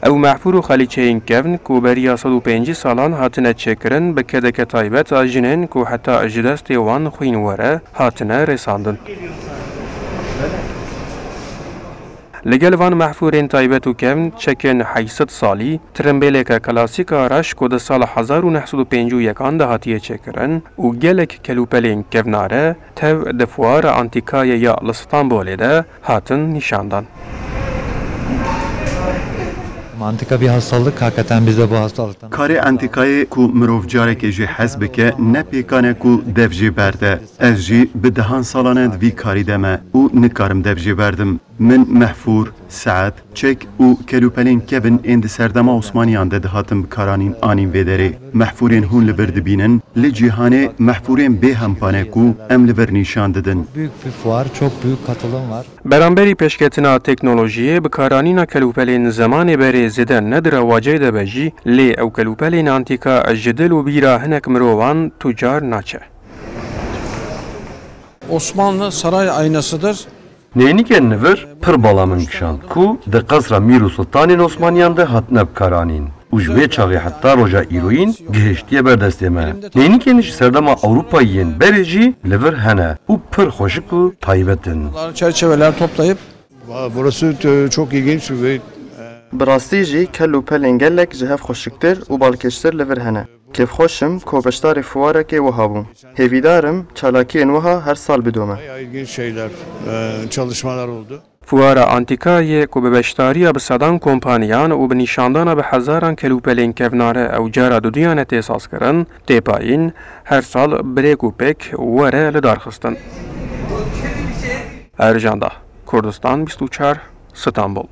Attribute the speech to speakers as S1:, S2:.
S1: او محفور و خلیچهین کفن کو بریا 105 سالان هاتنه چکرن به کدک تایبت آجنین کو حتی اجدست وان خوین وره هاتنه رساندن. لگل وان محفورین تایبت و کفن چکن 800 سالی ترمبیلک کلاسیک آرش کو ده سال 1951 ده هاتیه چکرن و گلک کلوپلین کفناره تو دفوار انتیکای یا لستانبولی ده هاتن نشاندن.
S2: Antika bir hastalık, hakikaten biz de bu hastalıktan.
S3: Kare antikayı ku mirovcareke ji hezbike ne pekane ku devjê berde. Ez jî bi dehan salan vî karî de me û nikarim devjê berdim. Min Mehfûr, Saet, Çek û kelûpelên kevin ên di serdema Osmaniyan de dihatin bi karanîn anîn vê derê. Mehfûrên hûn li vir dibînin, li cîhanê mehfûrên bê hempane ku em li vir nîşan didin.
S2: Büyük bir fuar, çok büyük katılım var.
S1: Beramberi peşketina teknolojiye bi karanîna kelûpelên zemanê berê zêde nedire wacê de be jî lê ew kelûpelên antîka ji dil û bîra hinek mirovan tûcar naçe.
S4: Osmanlı saray aynasıdır.
S5: Neyniken nivir pir balamın kişand ku de qasra Mîr Sultanên Osmaniyan de hatine bikaranîn. û ji vê çaxê heta roja îroyîn gihiştiye berdestê me. Neyniken ji serdema Ewropayiyên berê jî li vir hene û pir xweşik û taybet in.
S4: Çerçeveler toplayıp
S6: Burası çok ilginç ve
S7: Bi rastî jî kel û pelên gelek ji hev xweşiktir û balkêştir li vir hene. Kêfxweşim ku beşdarê fuwarekê wiha bûm. Hêvîdarim çalakiyên wiha her sal bidome.
S6: ilginç şeyler, çalışmalar oldu.
S1: Fuara antîkayê ku bi beşdariya bi sedan kompaniyan û bi nîşandana bi hezaran kelûpelên kevnare ew cara duduyan têsas kirin, têpayîn her sal birêk û pêk were li darxistin. Erjanda, Kurdistan 24, İstanbul.